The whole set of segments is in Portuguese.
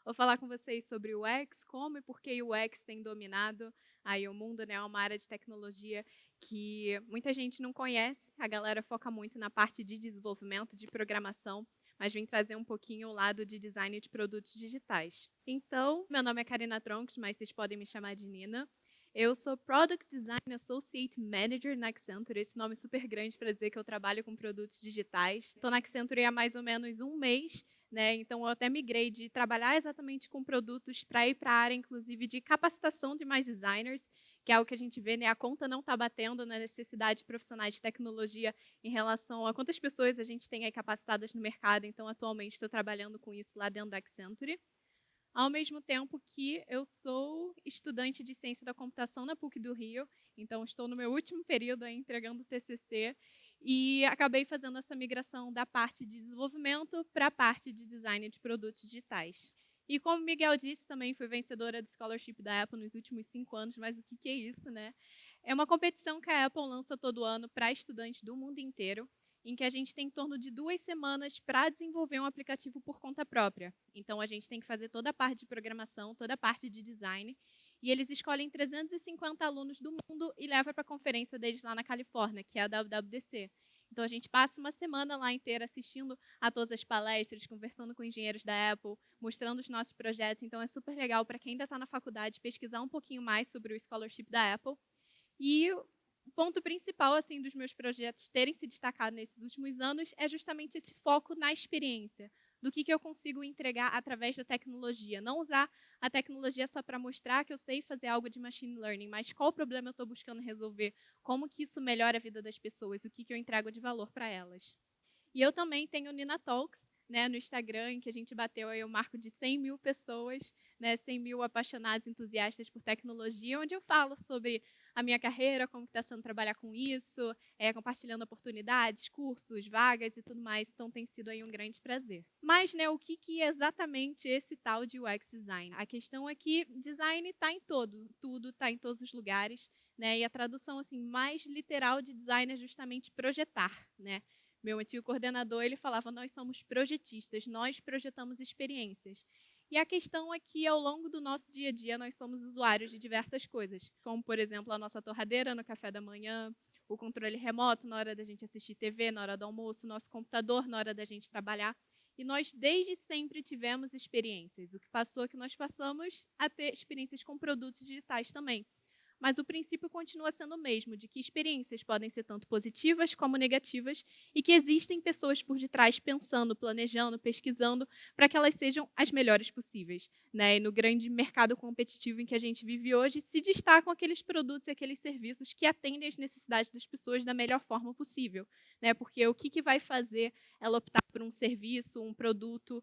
Vou falar com vocês sobre o UX, como e por que o UX tem dominado aí o mundo, né? É uma área de tecnologia que muita gente não conhece. A galera foca muito na parte de desenvolvimento, de programação, mas vim trazer um pouquinho o lado de design de produtos digitais. Então, meu nome é Karina Tronks, mas vocês podem me chamar de Nina. Eu sou Product Design Associate Manager na Accenture, esse nome é super grande para dizer que eu trabalho com produtos digitais. Estou na Accenture há mais ou menos um mês, né? Então, eu até migrei de trabalhar exatamente com produtos para ir para a área, inclusive, de capacitação de mais designers, que é algo que a gente vê, né? A conta não está batendo na necessidade de profissionais de tecnologia em relação a quantas pessoas a gente tem aí capacitadas no mercado. Então, atualmente, estou trabalhando com isso lá dentro da Accenture. Ao mesmo tempo que eu sou estudante de ciência da computação na PUC do Rio, então estou no meu último período aí entregando o TCC e acabei fazendo essa migração da parte de desenvolvimento para a parte de design de produtos digitais. E como o Miguel disse, também fui vencedora do Scholarship da Apple nos últimos 5 anos, mas o que é isso, né? É uma competição que a Apple lança todo ano para estudantes do mundo inteiro, em que a gente tem em torno de 2 semanas para desenvolver um aplicativo por conta própria. Então, a gente tem que fazer toda a parte de programação, toda a parte de design, e eles escolhem 350 alunos do mundo e levam para a conferência deles lá na Califórnia, que é a WWDC. Então, a gente passa uma semana lá inteira assistindo a todas as palestras, conversando com engenheiros da Apple, mostrando os nossos projetos. Então, é super legal para quem ainda está na faculdade pesquisar um pouquinho mais sobre o scholarship da Apple. E o ponto principal assim dos meus projetos terem se destacado nesses últimos anos é justamente esse foco na experiência, do que eu consigo entregar através da tecnologia. Não usar a tecnologia só para mostrar que eu sei fazer algo de machine learning, mas qual problema eu estou buscando resolver, como que isso melhora a vida das pessoas, o que eu entrego de valor para elas. E eu também tenho o Nina Talks, né, no Instagram, em que a gente bateu aí o marco de 100 mil pessoas, né, 100 mil apaixonados, entusiastas por tecnologia, onde eu falo sobre a minha carreira, como está sendo trabalhar com isso, compartilhando oportunidades, cursos, vagas e tudo mais. Então, tem sido aí um grande prazer. Mas, né, o que é exatamente esse tal de UX Design? A questão é que design está em tudo está em todos os lugares, né, e a tradução assim mais literal de design é justamente projetar, né? Meu antigo coordenador, ele falava, nós somos projetistas, nós projetamos experiências. E a questão é que, ao longo do nosso dia a dia, nós somos usuários de diversas coisas, como, por exemplo, a nossa torradeira no café da manhã, o controle remoto na hora da gente assistir TV, na hora do almoço, o nosso computador na hora da gente trabalhar. E nós, desde sempre, tivemos experiências. O que passou é que nós passamos a ter experiências com produtos digitais também. Mas o princípio continua sendo o mesmo, de que experiências podem ser tanto positivas como negativas e que existem pessoas por detrás pensando, planejando, pesquisando para que elas sejam as melhores possíveis. Né? E no grande mercado competitivo em que a gente vive hoje, se destacam aqueles produtos e aqueles serviços que atendem às necessidades das pessoas da melhor forma possível. Né? Porque o que vai fazer ela optar por um serviço, um produto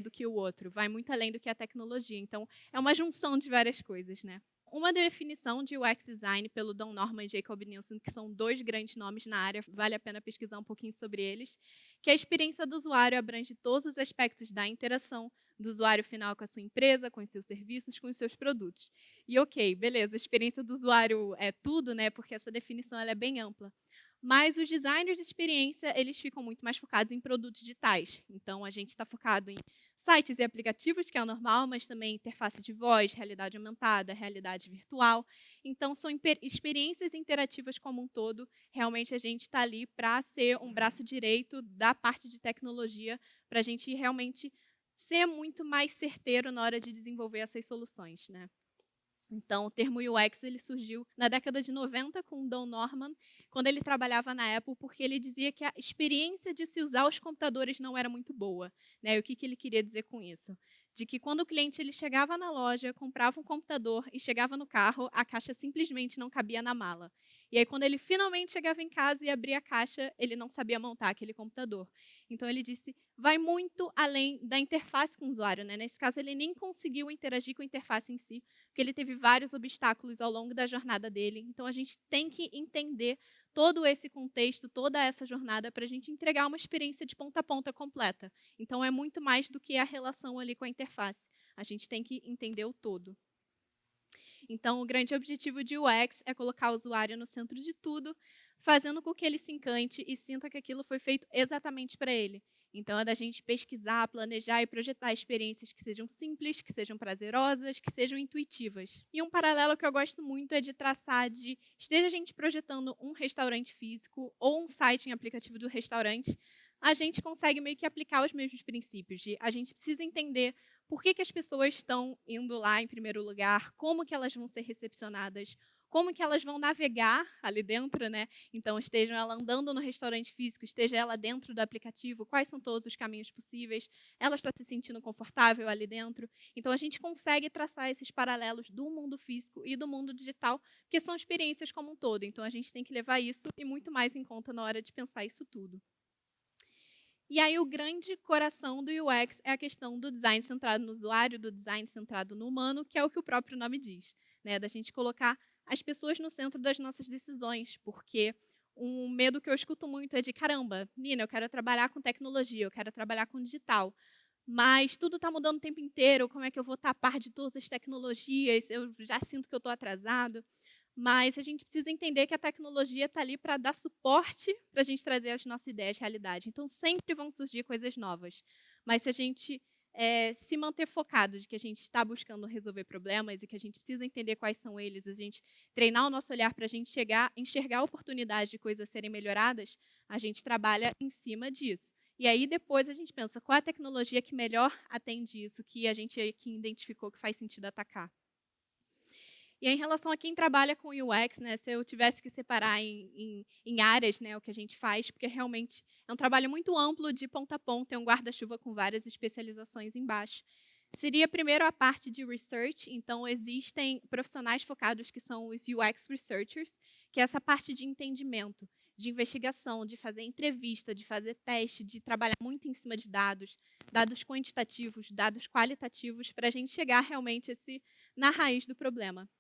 do que o outro? Vai muito além do que a tecnologia. Então, é uma junção de várias coisas, né? Uma definição de UX Design pelo Don Norman e Jacob Nielsen, que são 2 grandes nomes na área, vale a pena pesquisar um pouquinho sobre eles, que a experiência do usuário abrange todos os aspectos da interação do usuário final com a sua empresa, com os seus serviços, com os seus produtos. E ok, beleza, a experiência do usuário é tudo, né? Porque essa definição ela é bem ampla. Mas os designers de experiência, eles ficam muito mais focados em produtos digitais. Então, a gente está focado em sites e aplicativos, que é o normal, mas também interface de voz, realidade aumentada, realidade virtual. Então, são experiências interativas como um todo. Realmente, a gente está ali para ser um braço direito da parte de tecnologia, para a gente realmente ser muito mais certeiro na hora de desenvolver essas soluções, né? Então, o termo UX ele surgiu na década de 90 com o Don Norman, quando ele trabalhava na Apple, porque ele dizia que a experiência de se usar os computadores não era muito boa. Né? E o que ele queria dizer com isso? De que quando o cliente ele chegava na loja, comprava um computador e chegava no carro, a caixa simplesmente não cabia na mala. E aí, quando ele finalmente chegava em casa e abria a caixa, ele não sabia montar aquele computador. Então, ele disse, vai muito além da interface com o usuário. Né? Nesse caso, ele nem conseguiu interagir com a interface em si, porque ele teve vários obstáculos ao longo da jornada dele. Então, a gente tem que entender todo esse contexto, toda essa jornada, para a gente entregar uma experiência de ponta a ponta completa. Então, é muito mais do que a relação ali com a interface. A gente tem que entender o todo. Então, o grande objetivo de UX é colocar o usuário no centro de tudo, fazendo com que ele se encante e sinta que aquilo foi feito exatamente para ele. Então, é da gente pesquisar, planejar e projetar experiências que sejam simples, que sejam prazerosas, que sejam intuitivas. E um paralelo que eu gosto muito é de traçar de, esteja a gente projetando um restaurante físico ou um site em aplicativo do restaurante, a gente consegue meio que aplicar os mesmos princípios. A gente precisa entender por que as pessoas estão indo lá em primeiro lugar, como que elas vão ser recepcionadas, como que elas vão navegar ali dentro, né? Então, esteja ela andando no restaurante físico, esteja ela dentro do aplicativo, quais são todos os caminhos possíveis, ela está se sentindo confortável ali dentro. Então, a gente consegue traçar esses paralelos do mundo físico e do mundo digital, porque são experiências como um todo. Então, a gente tem que levar isso e muito mais em conta na hora de pensar isso tudo. E aí, o grande coração do UX é a questão do design centrado no usuário, do design centrado no humano, que é o que o próprio nome diz, né? Da gente colocar as pessoas no centro das nossas decisões, porque um medo que eu escuto muito é de, caramba, Nina, eu quero trabalhar com tecnologia, eu quero trabalhar com digital, mas tudo está mudando o tempo inteiro, como é que eu vou estar a par de todas as tecnologias? Eu já sinto que eu estou atrasado. Mas a gente precisa entender que a tecnologia está ali para dar suporte para a gente trazer as nossas ideias à realidade. Então, sempre vão surgir coisas novas. Mas se a gente se manter focado de que a gente está buscando resolver problemas e que a gente precisa entender quais são eles, a gente treinar o nosso olhar para a gente enxergar oportunidades de coisas serem melhoradas, a gente trabalha em cima disso. E aí, depois, a gente pensa qual é a tecnologia que melhor atende isso, que a gente aqui identificou que faz sentido atacar. E aí, em relação a quem trabalha com UX, né, se eu tivesse que separar em áreas, né, o que a gente faz, porque realmente é um trabalho muito amplo de ponta a ponta, é um guarda-chuva com várias especializações embaixo. Seria primeiro a parte de research, então existem profissionais focados que são os UX researchers, que é essa parte de entendimento, de investigação, de fazer entrevista, de fazer teste, de trabalhar muito em cima de dados, dados quantitativos, dados qualitativos, para a gente chegar realmente na raiz do problema.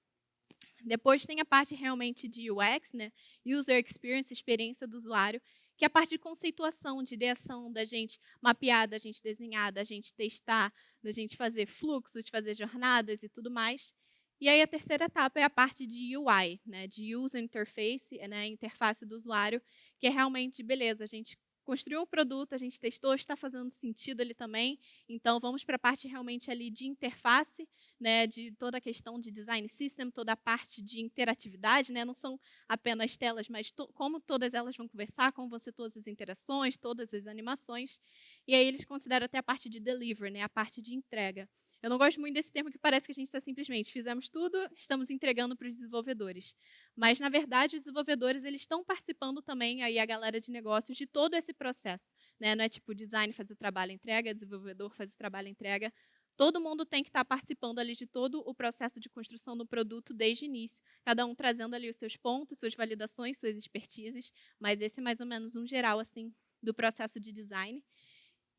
Depois tem a parte realmente de UX, né? User Experience, experiência do usuário, que é a parte de conceituação, de ideação, da gente mapear, da gente desenhar, da gente testar, da gente fazer fluxos, fazer jornadas e tudo mais. E aí a terceira etapa é a parte de UI, né? De User Interface, né? Interface do usuário, que é realmente, beleza, a gente construiu um produto, a gente testou, está fazendo sentido ali também. Então, vamos para a parte realmente ali de interface, né, de toda a questão de design system, toda a parte de interatividade, né, não são apenas telas, mas como todas elas vão conversar, como vão ser todas as interações, todas as animações. E aí eles consideram até a parte de delivery, né, a parte de entrega. Eu não gosto muito desse termo que parece que a gente está simplesmente fizemos tudo, estamos entregando para os desenvolvedores. Mas, na verdade, os desenvolvedores eles estão participando também, aí a galera de negócios, de todo esse processo. Né? Não é tipo design faz o trabalho, entrega, desenvolvedor faz o trabalho, entrega. Todo mundo tem que estar participando ali de todo o processo de construção do produto desde o início, cada um trazendo ali os seus pontos, suas validações, suas expertises, mas esse é mais ou menos um geral assim do processo de design.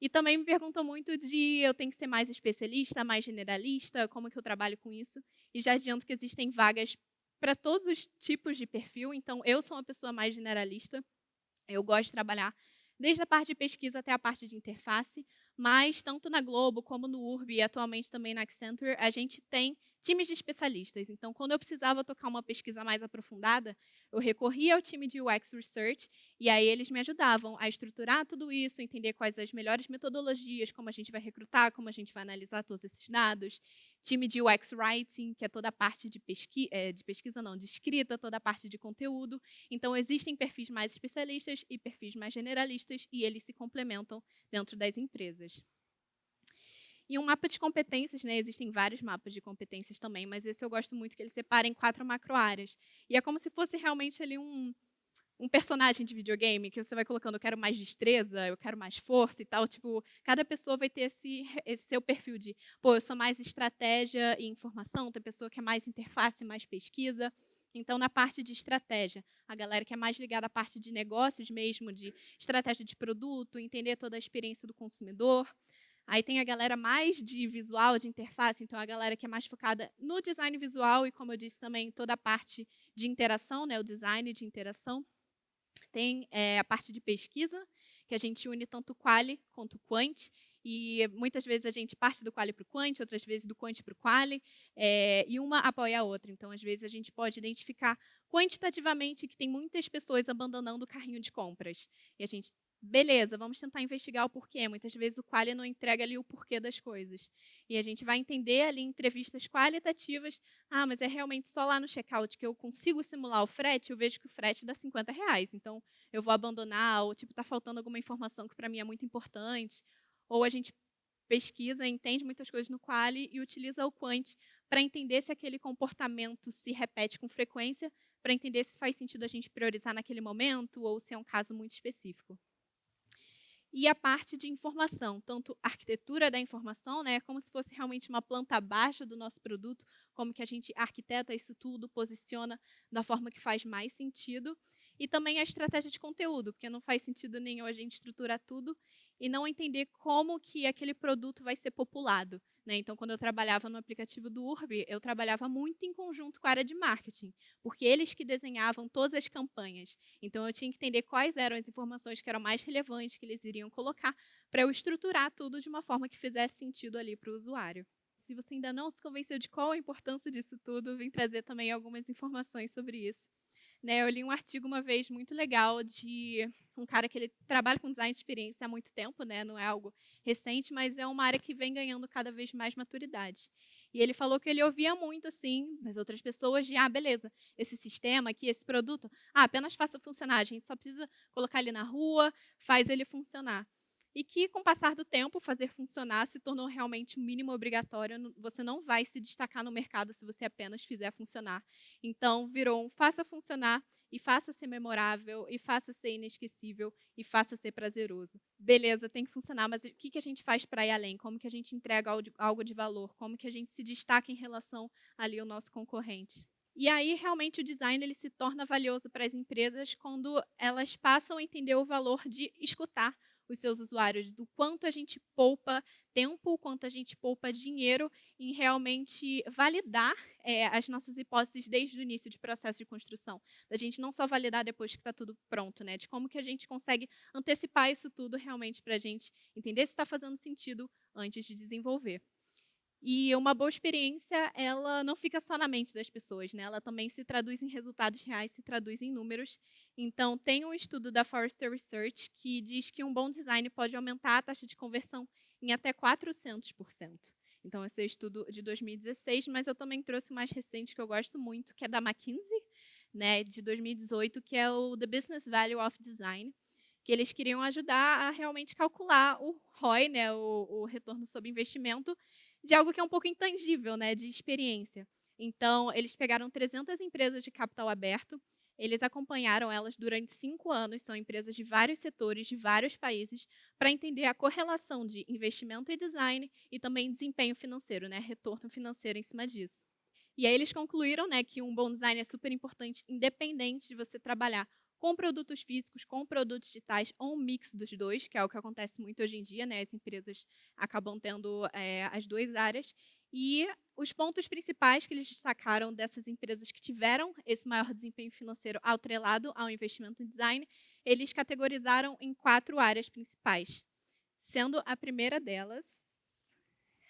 E também me perguntam muito de eu tenho que ser mais especialista, mais generalista, como que eu trabalho com isso. E já adianto que existem vagas para todos os tipos de perfil, então eu sou uma pessoa mais generalista. Eu gosto de trabalhar desde a parte de pesquisa até a parte de interface, mas tanto na Globo como no URB e atualmente também na Accenture, a gente tem times de especialistas. Então, quando eu precisava tocar uma pesquisa mais aprofundada, eu recorria ao time de UX Research e aí eles me ajudavam a estruturar tudo isso, entender quais as melhores metodologias, como a gente vai recrutar, como a gente vai analisar todos esses dados. Time de UX Writing, que é toda a parte de pesquisa, não, de escrita, toda a parte de conteúdo. Então, existem perfis mais especialistas e perfis mais generalistas e eles se complementam dentro das empresas. E um mapa de competências, né? Existem vários mapas de competências também, mas esse eu gosto muito que ele separa em 4 macroáreas. E é como se fosse realmente ali um personagem de videogame que você vai colocando, eu quero mais destreza, eu quero mais força e tal. Tipo, cada pessoa vai ter esse seu perfil de, pô, eu sou mais estratégia e informação, tem pessoa que é mais interface, mais pesquisa. Então, na parte de estratégia, a galera que é mais ligada à parte de negócios mesmo, de estratégia de produto, entender toda a experiência do consumidor. Aí tem a galera mais de visual, de interface, então a galera que é mais focada no design visual e, como eu disse também, toda a parte de interação, né, o design de interação. Tem a parte de pesquisa, que a gente une tanto quali quanto quant, e muitas vezes a gente parte do quali para o quant, outras vezes do quant para o quali, e uma apoia a outra. Então, às vezes, a gente pode identificar quantitativamente que tem muitas pessoas abandonando o carrinho de compras. E a gente Beleza, vamos tentar investigar o porquê. Muitas vezes o quali não entrega ali o porquê das coisas. E a gente vai entender ali em entrevistas qualitativas, mas é realmente só lá no checkout que eu consigo simular o frete, eu vejo que o frete dá R$ 50. Então, eu vou abandonar, ou tipo, tá faltando alguma informação que para mim é muito importante. Ou a gente pesquisa, entende muitas coisas no quali e utiliza o quant para entender se aquele comportamento se repete com frequência, para entender se faz sentido a gente priorizar naquele momento ou se é um caso muito específico. E a parte de informação, tanto a arquitetura da informação, né, como se fosse realmente uma planta baixa do nosso produto, como que a gente arquiteta isso tudo, posiciona da forma que faz mais sentido, e também a estratégia de conteúdo, porque não faz sentido nenhum a gente estruturar tudo e não entender como que aquele produto vai ser populado. Né? Então, quando eu trabalhava no aplicativo do Urb, eu trabalhava muito em conjunto com a área de marketing, porque eles que desenhavam todas as campanhas. Então, eu tinha que entender quais eram as informações que eram mais relevantes que eles iriam colocar para eu estruturar tudo de uma forma que fizesse sentido ali para o usuário. Se você ainda não se convenceu de qual a importância disso tudo, eu vim trazer também algumas informações sobre isso. Né, eu li um artigo uma vez muito legal de um cara que ele trabalha com design de experiência há muito tempo, né, não é algo recente, mas é uma área que vem ganhando cada vez mais maturidade. E ele falou que ele ouvia muito, assim, das outras pessoas de, beleza, esse sistema aqui, esse produto, apenas faça funcionar, a gente só precisa colocar ele na rua, faz ele funcionar. E que, com o passar do tempo, fazer funcionar se tornou realmente um mínimo obrigatório. Você não vai se destacar no mercado se você apenas fizer funcionar. Então, virou um faça funcionar e faça ser memorável, e faça ser inesquecível, e faça ser prazeroso. Beleza, tem que funcionar, mas o que a gente faz para ir além? Como que a gente entrega algo de valor? Como que a gente se destaca em relação ali ao nosso concorrente? E aí, realmente, o design ele se torna valioso para as empresas quando elas passam a entender o valor de escutar os seus usuários, do quanto a gente poupa tempo, o quanto a gente poupa dinheiro em realmente validar as nossas hipóteses desde o início de processo de construção. Da gente não só validar depois que está tudo pronto, né? De como que a gente consegue antecipar isso tudo realmente para a gente entender se está fazendo sentido antes de desenvolver. E uma boa experiência, ela não fica só na mente das pessoas, né? Ela também se traduz em resultados reais, se traduz em números. Então, tem um estudo da Forrester Research que diz que um bom design pode aumentar a taxa de conversão em até 400%. Então, esse é o estudo de 2016, mas eu também trouxe o mais recente que eu gosto muito, que é da McKinsey, né, de 2018, que é o The Business Value of Design, que eles queriam ajudar a realmente calcular o ROI, né, o retorno sobre investimento, de algo que é um pouco intangível, né, de experiência. Então, eles pegaram 300 empresas de capital aberto, eles acompanharam elas durante 5 anos, são empresas de vários setores, de vários países, para entender a correlação de investimento e design e também desempenho financeiro, né, retorno financeiro em cima disso. E aí eles concluíram, né, que um bom design é super importante, independente de você trabalhar com produtos físicos, com produtos digitais, ou um mix dos dois, que é o que acontece muito hoje em dia, né? As empresas acabam tendo as duas áreas. E os pontos principais que eles destacaram dessas empresas que tiveram esse maior desempenho financeiro atrelado ao investimento em design, eles categorizaram em 4 áreas principais, sendo a primeira delas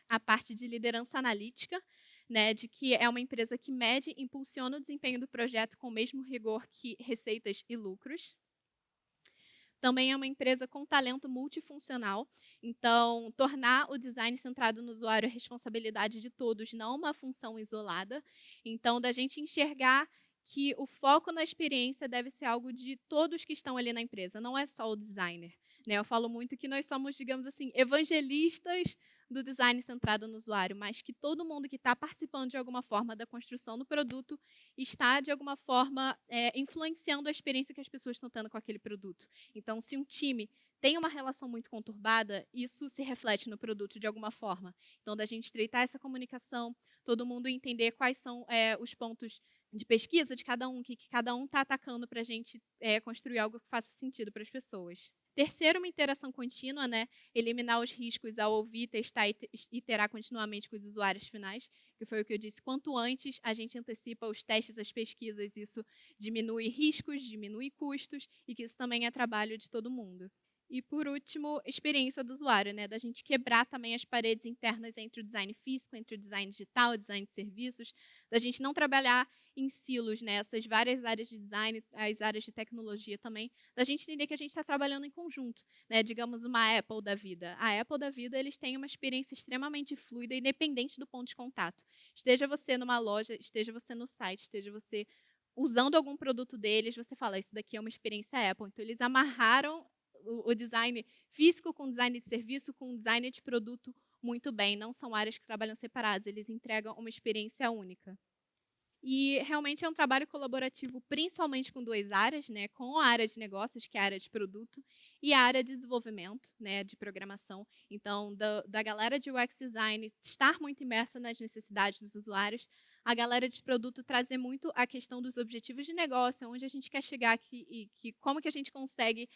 a parte de liderança analítica, né, de que é uma empresa que mede e impulsiona o desempenho do projeto com o mesmo rigor que receitas e lucros. Também é uma empresa com talento multifuncional, então tornar o design centrado no usuário é responsabilidade de todos, não uma função isolada. Então, da gente enxergar que o foco na experiência deve ser algo de todos que estão ali na empresa, não é só o designer. Né? Eu falo muito que nós somos, digamos assim, evangelistas do design centrado no usuário, mas que todo mundo que está participando de alguma forma da construção do produto está, de alguma forma, influenciando a experiência que as pessoas estão tendo com aquele produto. Então, se um time tem uma relação muito conturbada, isso se reflete no produto de alguma forma. Então, da gente estreitar essa comunicação, todo mundo entender quais são os pontos de pesquisa de cada um, que cada um está atacando para a gente construir algo que faça sentido para as pessoas. Terceiro, uma interação contínua, né? Eliminar os riscos ao ouvir, testar e iterar continuamente com os usuários finais, que foi o que eu disse. Quanto antes a gente antecipa os testes, as pesquisas, isso diminui riscos, diminui custos e que isso também é trabalho de todo mundo. E, por último, experiência do usuário, né? Da gente quebrar também as paredes internas entre o design físico, entre o design digital, o design de serviços, da gente não trabalhar em silos, né? Essas várias áreas de design, as áreas de tecnologia também, da gente entender que a gente está trabalhando em conjunto, né? Digamos uma Apple da vida. A Apple da vida, eles têm uma experiência extremamente fluida, independente do ponto de contato. Esteja você numa loja, esteja você no site, esteja você usando algum produto deles, você fala, isso daqui é uma experiência Apple. Então, eles amarraram o design físico com design de serviço, com design de produto muito bem. Não são áreas que trabalham separadas, eles entregam uma experiência única. E realmente é um trabalho colaborativo, principalmente com duas áreas, né? Com a área de negócios, que é a área de produto, e a área de desenvolvimento, né? De programação. Então, da galera de UX Design estar muito imersa nas necessidades dos usuários, a galera de produto trazer muito a questão dos objetivos de negócio, onde a gente quer chegar aqui e como que a gente consegue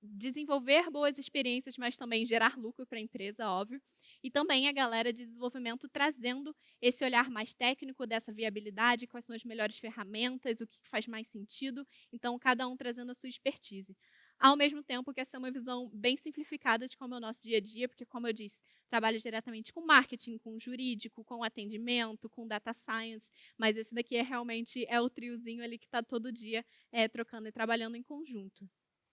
desenvolver boas experiências, mas também gerar lucro para a empresa, óbvio. E também a galera de desenvolvimento trazendo esse olhar mais técnico dessa viabilidade, quais são as melhores ferramentas, o que faz mais sentido. Então, cada um trazendo a sua expertise. Ao mesmo tempo que essa é uma visão bem simplificada de como é o nosso dia a dia, porque, como eu disse, trabalho diretamente com marketing, com jurídico, com atendimento, com data science, mas esse daqui realmente o triozinho ali que está todo dia trocando e trabalhando em conjunto.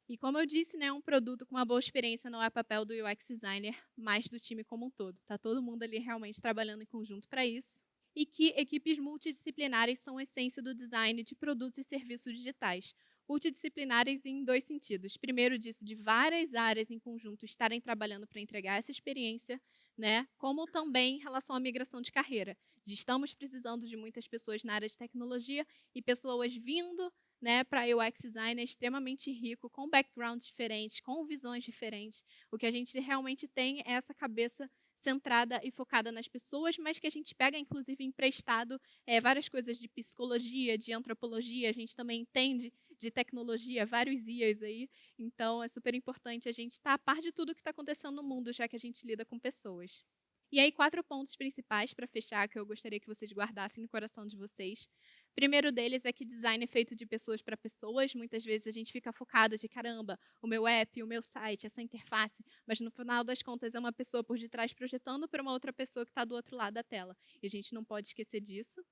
E como eu disse, né, um produto com uma boa experiência não é papel do UX designer, mas do time como um todo. Está todo mundo ali realmente trabalhando em conjunto para isso. E que equipes multidisciplinares são a essência do design de produtos e serviços digitais. Multidisciplinares em dois sentidos. Primeiro disso, de várias áreas em conjunto estarem trabalhando para entregar essa experiência, né? Como também em relação à migração de carreira. De estamos precisando de muitas pessoas na área de tecnologia e pessoas vindo, né, para UX design é extremamente rico, com backgrounds diferentes, com visões diferentes. O que a gente realmente tem é essa cabeça centrada e focada nas pessoas, mas que a gente pega, inclusive, emprestado várias coisas de psicologia, de antropologia, a gente também entende de tecnologia, vários IAs aí. Então, é super importante a gente estar a par de tudo que está acontecendo no mundo, já que a gente lida com pessoas. E aí, 4 pontos principais para fechar, que eu gostaria que vocês guardassem no coração de vocês. Primeiro deles é que design é feito de pessoas para pessoas. Muitas vezes a gente fica focado de caramba, o meu app, o meu site, essa interface, mas no final das contas é uma pessoa por detrás projetando para uma outra pessoa que está do outro lado da tela. E a gente não pode esquecer disso.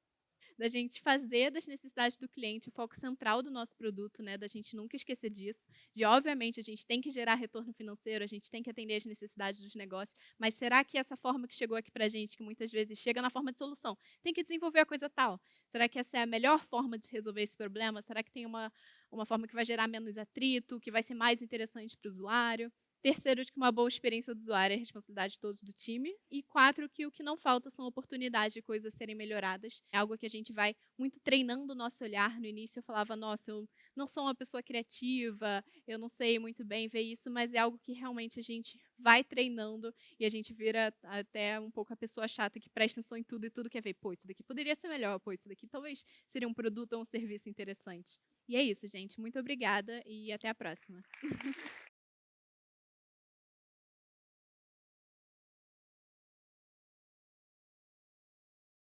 Da gente fazer das necessidades do cliente o foco central do nosso produto, né? Da gente nunca esquecer disso. De, obviamente, a gente tem que gerar retorno financeiro, a gente tem que atender as necessidades dos negócios, mas será que essa forma que chegou aqui para a gente, que muitas vezes chega na forma de solução, tem que desenvolver a coisa tal? Será que essa é a melhor forma de resolver esse problema? Será que tem uma forma que vai gerar menos atrito, que vai ser mais interessante para o usuário? Terceiro, de que uma boa experiência do usuário é responsabilidade de todos do time. E 4, que o que não falta são oportunidades de coisas serem melhoradas. É algo que a gente vai muito treinando o nosso olhar. No início eu falava, nossa, eu não sou uma pessoa criativa, eu não sei muito bem ver isso, mas é algo que realmente a gente vai treinando e a gente vira até um pouco a pessoa chata que presta atenção em tudo e tudo quer ver, pô, isso daqui poderia ser melhor, pô, isso daqui talvez seria um produto ou um serviço interessante. E é isso, gente. Muito obrigada e até a próxima.